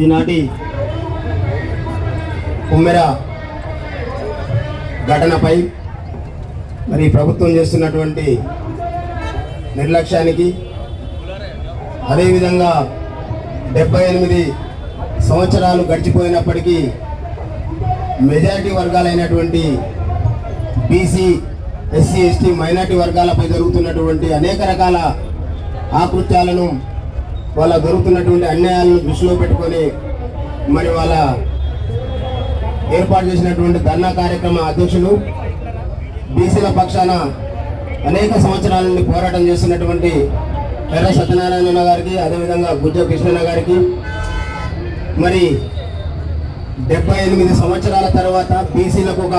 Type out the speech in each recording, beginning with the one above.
ఈనాటి ఉమ్మెర ఘటనపై మరి ప్రభుత్వం చేస్తున్నటువంటి నిర్లక్ష్యానికి, అదేవిధంగా 78 సంవత్సరాలు గడిచిపోయినప్పటికీ మెజారిటీ వర్గాలైనటువంటి బీసీ, ఎస్సీ, ఎస్టీ, మైనార్టీ వర్గాలపై జరుగుతున్నటువంటి అనేక రకాల ఆకృత్యాలను, వాళ్ళ జరుగుతున్నటువంటి అన్యాయాలను దృష్టిలో పెట్టుకొని మరి వాళ్ళ ఏర్పాటు చేసినటువంటి ధర్నా కార్యక్రమ అధ్యక్షులు, బీసీల పక్షాన అనేక సంవత్సరాల నుండి పోరాటం చేస్తున్నటువంటి ఎర్ర సత్యనారాయణ గారికి, అదేవిధంగా గుజ్జ కృష్ణన్న గారికి, మరి 78 సంవత్సరాల తర్వాత బీసీలకు ఒక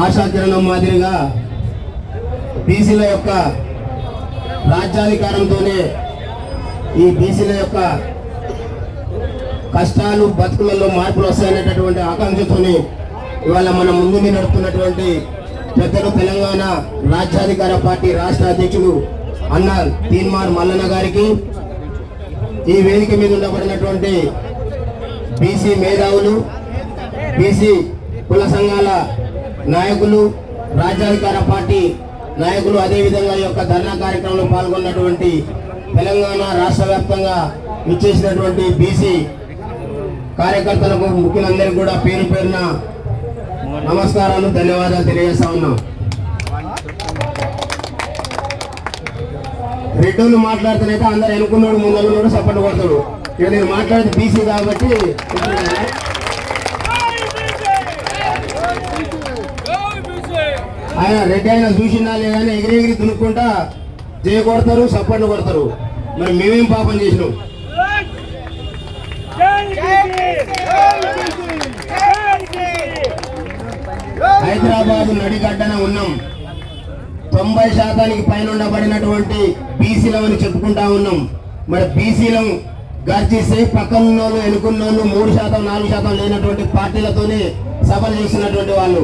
ఆశాకిరణం మాదిరిగా బీసీల యొక్క రాజ్యాధికారంతోనే ఈ బీసీల యొక్క కష్టాలు, బతుకులలో మార్పులు వస్తాయనేటటువంటి ఆకాంక్షతోనే ఇవాళ మన ముందు నడుపుతున్నటువంటి పెద్దలు తెలంగాణ రాజ్యాధికార పార్టీ రాష్ట్ర అధ్యక్షుడు అన్న తీన్మార్ మల్లన్న గారికి, ఈ వేదిక మీద ఉండబడినటువంటి బీసీ మేధావులు, బీసీ కుల సంఘాల నాయకులు, రాజ్యాధికార పార్టీ నాయకులు, అదేవిధంగా ఈ యొక్క ధర్నా కార్యక్రమంలో పాల్గొన్నటువంటి తెలంగాణ రాష్ట్ర వ్యాప్తంగా ఇచ్చేసినటువంటి బీసీ కార్యకర్తలకు, ముఖ్యులందరికీ కూడా పేరు పేరున నమస్కారాలు, ధన్యవాదాలు తెలియజేస్తా ఉన్నాం. రెడ్డోళ్ళు మాట్లాడుతున్నైతే అందరు ఎన్నుకున్నాడు, ముందు సపోర్ట్ కొడతాడు. ఇక నేను మాట్లాడితే బీసీ కాబట్టి ఆయన రెడ్డి అయినా చూసినా లేదని ఎగిరెగిరి దునుక్కుంటా జయ కొడతారు, సపోర్ట్ కొడతారు. మరి మేమేం పాపం చేసినాం? హైదరాబాద్ నడిగడ్డన ఉన్నాం. 90% పైన ఉండబడినటువంటి బీసీలమని చెప్పుకుంటా ఉన్నాం. మరి బీసీలం గర్జిస్తే పక్కనున్నోళ్ళు, ఎన్నుకున్నోళ్ళు 3%, 4% లేనటువంటి పార్టీలతోనే సభలు చేస్తున్నటువంటి వాళ్ళు.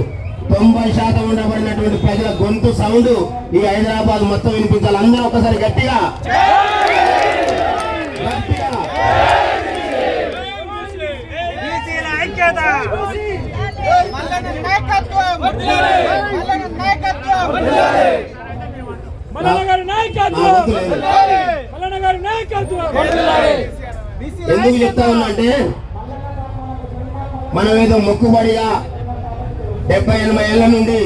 90% ఉండబడినటువంటి ప్రజల గొంతు సౌండ్ ఈ హైదరాబాద్ మొత్తం వినిపించాలి. అందరూ ఒకసారి గట్టిగా ఎందుకు చెప్తా ఉన్నా అంటే, మనం ఏదో మొక్కుబడిగా 70-80 ఏళ్ల నుండి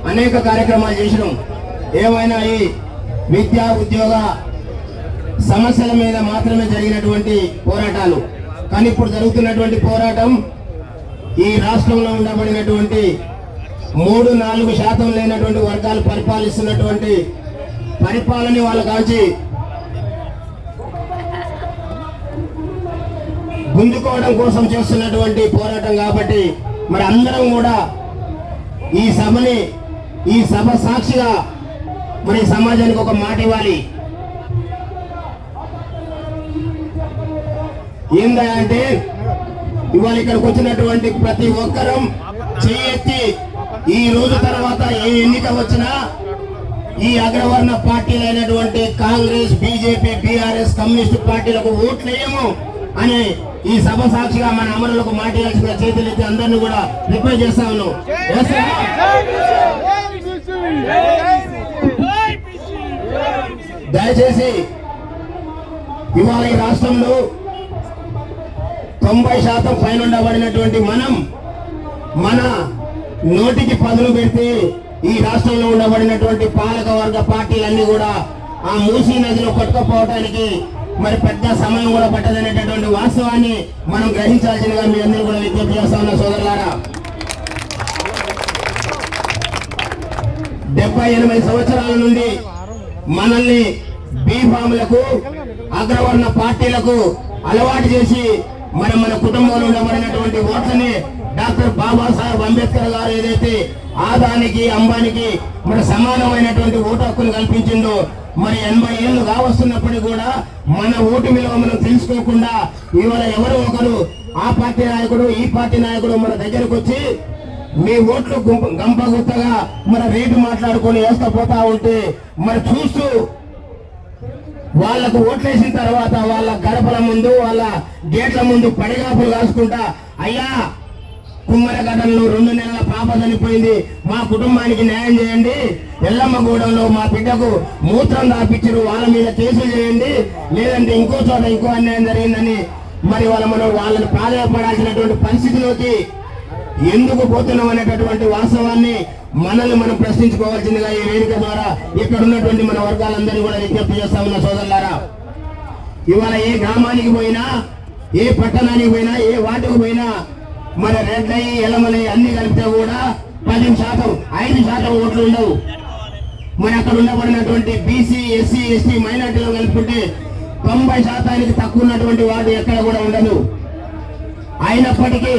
అనేక కార్యక్రమాలు చేసినాం. ఏమైనా ఈ విద్యా, ఉద్యోగ సమస్యల మీద మాత్రమే జరిగినటువంటి పోరాటాలు. కానీ ఇప్పుడు జరుగుతున్నటువంటి పోరాటం ఈ రాష్ట్రంలో ఉండబడినటువంటి 3-4% లేనటువంటి వర్గాలు పరిపాలిస్తున్నటువంటి పరిపాలన వాళ్ళ కాల్చి గుంజుకోవడం కోసం చేస్తున్నటువంటి పోరాటం. కాబట్టి మరి అందరం కూడా ఈ సభ సాక్షిగా మరి సమాజానికి ఒక మాట ఇవ్వాలి. ఏందంటే ఇవాళ ఇక్కడికి వచ్చినటువంటి ప్రతి ఒక్కరం చేయెత్తి ఈ రోజు తర్వాత ఏ ఎన్నిక వచ్చినా ఈ అగ్రవర్ణ పార్టీలైనటువంటి కాంగ్రెస్, బీజేపీ, బీఆర్ఎస్, కమ్యూనిస్టు పార్టీలకు ఓట్లు వేయము అని ఈ సభ సాక్షిగా మన అమరులకు మాట ఇవ్వాల్సిన చేతులెత్తి అందరినీ కూడా రిక్వెస్ట్ చేస్తా ఉన్నాం. దయచేసి ఇవాళ ఈ రాష్ట్రంలో 90% పైన ఉండబడినటువంటి మన నోటికి పదులు పెడితే ఈ రాష్ట్రంలో ఉండబడినటువంటి పాలక వర్గ పార్టీలన్నీ కూడా ఆ మూసీ నదిలో కొట్టుకుపోవడానికి మరి పెద్ద సమయం కూడా పట్టదనేటటువంటి వాస్తవాన్ని మనం గ్రహించాల్సిందిగా మీ అందరూ కూడా విజ్ఞప్తి చేస్తా ఉన్న సోదరులారా. 70-80 సంవత్సరాల నుండి మనల్ని బీఫాములకు, అగ్రవర్ణ పార్టీలకు అలవాటు చేసి మన కుటుంబంలో ఉండబడినటువంటి ఓట్లని డాక్టర్ బాబాసాహెబ్ అంబేద్కర్ గారు ఏదైతే ఆదానికి, అంబానికి మన సమానమైనటువంటి ఓటు హక్కును కల్పించిందో, మరి 80 ఏళ్ళు కావస్తున్నప్పటికీ కూడా మన ఓటు విలువ మనం తెలుసుకోకుండా ఇవాళ ఎవరో ఒకరు ఆ పార్టీ నాయకుడు, ఈ పార్టీ నాయకుడు మన దగ్గరకు వచ్చి మీ ఓట్లు గంపగుత్తగా మన రేటు మాట్లాడుకొని వేసుకపోతా ఉంటే మరి చూస్తూ వాళ్లకు ఓట్లేసిన తర్వాత వాళ్ళ గడపల ముందు వాళ్ళ గేట్ల ముందు పడిగాపులు కాసుకుంటా, అయ్యా కుమ్మరగడ్డల్లో 2 నెలల పాప చనిపోయింది, మా కుటుంబానికి న్యాయం చేయండి, ఎల్లమ్మగూడెంలో మా బిడ్డకు మూత్రం దాపించారు, వాళ్ళ మీద కేసులు చేయండి, లేదంటే ఇంకో చోట ఇంకో అన్యాయం జరిగిందని మరి మనం వాళ్ళని ప్రాధాన్యపడాల్సినటువంటి పరిస్థితిలోకి ఎందుకు పోతున్నాం అనేటటువంటి వాస్తవాన్ని మనల్ని మనం ప్రశ్నించుకోవాల్సిందిగా ఈ వేదిక ద్వారా ఇక్కడ ఉన్నటువంటి మన వర్గాలందరినీ కూడా విజ్ఞప్తి చేస్తా ఉన్న సోదరులారా. ఇవాళ ఏ గ్రామానికి పోయినా, ఏ పట్టణానికి పోయినా, ఏ వార్డుకు పోయినా మన రెడ్లయి ఎలమలై అన్ని కలిపితే కూడా 10%, 5% ఓట్లు ఉండవు. మరి అక్కడ ఉండబడినటువంటి బీసీ, ఎస్సీ, ఎస్టీ, మైనార్టీలో కలుపుకుంటే 90% తక్కువ ఉన్నటువంటి వార్డు ఎక్కడ కూడా ఉండదు. అయినప్పటికీ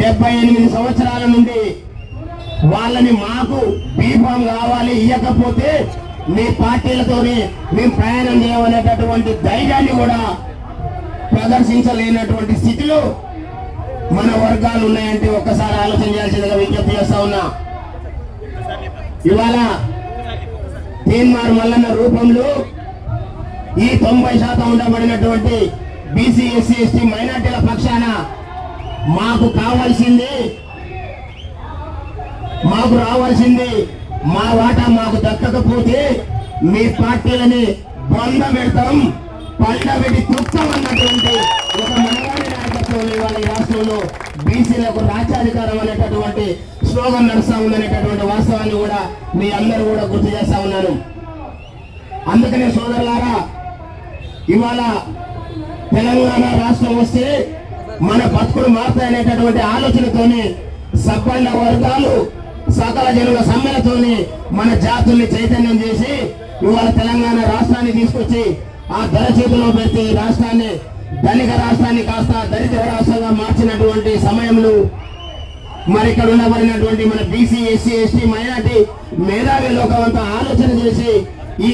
78 సంవత్సరాల నుండి వాళ్ళని మాకు బీఫామ్ కావాలి, ఇవ్వకపోతే మీ పార్టీలతోనే మేము ప్రయాణం చేయమనేటటువంటి ధైర్యాన్ని కూడా ప్రదర్శించలేనటువంటి స్థితిలో మన వర్గాలు ఉన్నాయంటే ఒక్కసారి ఆలోచన చేయాల్సిందిగా విజ్ఞప్తి చేస్తా ఉన్నా. ఇవాళ తీన్మార్ మల్లన్న రూపంలో ఈ 90% ఉండబడినటువంటి బీసీ, ఎస్సీ, ఎస్టీ, మైనార్టీల పక్షాన మాకు రావాల్సింది మా వాటా మాకు దక్కకపోతే మీ పార్టీలని బొంద పెడతాం, పండబెట్టి తుప్తం అన్నటువంటి ఒక మనగాడి నాయకత్వం ఇవాళ ఈ రాష్ట్రంలో బీసీలకు రాజ్యాధికారం అనేటటువంటి స్లోగన్ నడుస్తా ఉందనేటటువంటి వాస్తవాన్ని కూడా మీ అందరూ కూడా గుర్తు చేస్తా ఉన్నాను. అందుకనే సోదరులారా, ఇవాళ తెలంగాణ రాష్ట్రం వస్తే మన బతుకులు మారుతాయనేటటువంటి ఆలోచనతోని సబ్బండ వర్గాలు సకల జనుల సమ్మెలతోని మన జాతుల్ని చైతన్యం చేసి ఇవాళ తెలంగాణ రాష్ట్రాన్ని తీసుకొచ్చి ఆ ధర చేతిలో పెడితే ఈ రాష్ట్రాన్ని ధనిక రాష్ట్రాన్ని కాస్త దరిద్ర రాష్ట్రంగా మార్చినటువంటి సమయంలో మరి ఇక్కడ ఉండబడినటువంటి మన బీసీ, ఎస్సీ, ఎస్టీ, మైనార్టీ మేధావి లోకమంతా ఆలోచన చేసి ఈ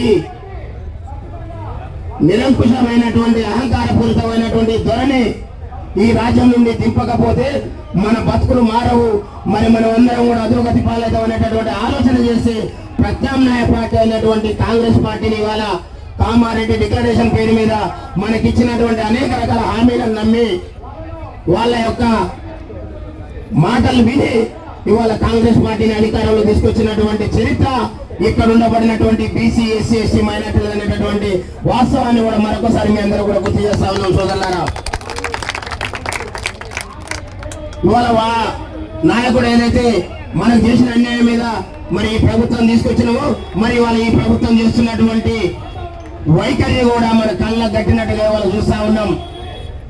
నిరంకుశమైనటువంటి అహంకారపూరితమైనటువంటి ధోరణి ఈ రాజ్యం నుండి దింపకపోతే మన బతుకులు మారవు, మరి మనం అందరం కూడా అధోగతి పాలవుతాం అనేటటువంటి ఆలోచన చేసి ప్రత్యామ్నాయ పార్టీ అయినటువంటి కాంగ్రెస్ పార్టీని ఇవాళ కామారెడ్డి డిక్లరేషన్ పేరు మీద మనకిచ్చినటువంటి అనేక రకాల హామీలను నమ్మి వాళ్ళ యొక్క మాటలు విని ఇవాళ కాంగ్రెస్ పార్టీని అధికారంలో తీసుకొచ్చినటువంటి చరిత్ర ఇక్కడ ఉండబడినటువంటి బీసీ, ఎస్సీ, ఎస్టీ, మైనార్టీలు అనేటటువంటి వాస్తవాన్ని కూడా మరొకసారి మీ అందరూ కూడా గుర్తు చేస్తా ఉన్నాం సోదరులారా. ఇవాళ నాయకుడు ఏదైతే మనకు చేసిన అన్యాయం మీద మరి ఈ ప్రభుత్వం తీసుకొచ్చినామో మరి వాళ్ళ ఈ ప్రభుత్వం చేస్తున్నటువంటి వైఖరి కూడా మన కళ్ళకు కట్టినట్టుగా వాళ్ళు చూస్తా ఉన్నాం.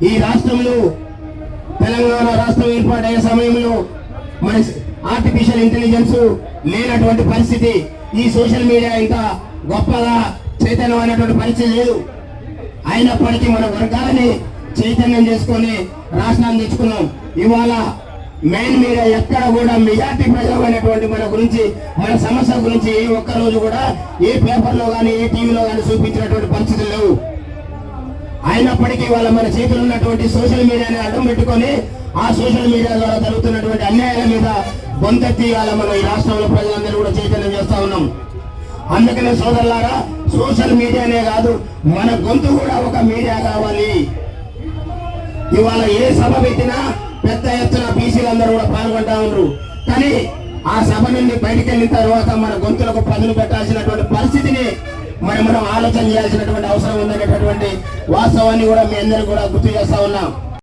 ఈ రాష్ట్రంలో తెలంగాణ రాష్ట్రం ఏర్పాటయ్యే సమయంలో మన ఆర్టిఫిషియల్ ఇంటెలిజెన్స్ లేనటువంటి పరిస్థితి, ఈ సోషల్ మీడియా ఇంకా గొప్పగా చైతన్యమైనటువంటి పరిస్థితి లేదు. అయినప్పటికీ మన వర్గాలని చైతన్యం చేసుకొని రాష్ట్రాన్ని తెచ్చుకున్నాం. ఇవాళ మెయిన్ మీడియా ఎక్కడ కూడా మెజార్టీ ప్రజలమైనటువంటి మన గురించి, మన సమస్య గురించి ఏ ఒక్క రోజు కూడా ఏ పేపర్లో కానీ ఏ టీవీలో కానీ చూపించినటువంటి పరిస్థితులు లేవు. అయినప్పటికీ వాళ్ళ మన చేతులు ఉన్నటువంటి సోషల్ మీడియాని అడ్డం పెట్టుకొని ఆ సోషల్ మీడియా ద్వారా జరుగుతున్నటువంటి అన్యాయాల మీద గొంతెత్తి ఇవాళ మనం ఈ రాష్ట్రంలో ప్రజలందరూ కూడా చైతన్యం చేస్తా ఉన్నాం. అందుకనే సోదరులారా, సోషల్ మీడియానే కాదు మన గొంతు కూడా ఒక మీడియా కావాలి. ఇవాళ ఏ సభ పెట్టినా పెద్ద ఎత్తున బీసీలందరూ కూడా పాల్గొంటా ఉన్నారు. కానీ ఆ సభ నుండి బయటికి వెళ్ళిన తర్వాత మన గొంతులకు పదును పెట్టాల్సినటువంటి పరిస్థితిని మనం ఆలోచన చేయాల్సినటువంటి అవసరం ఉందనేటటువంటి వాస్తవాన్ని కూడా మీ అందరూ కూడా గుర్తు చేస్తా ఉన్నాం.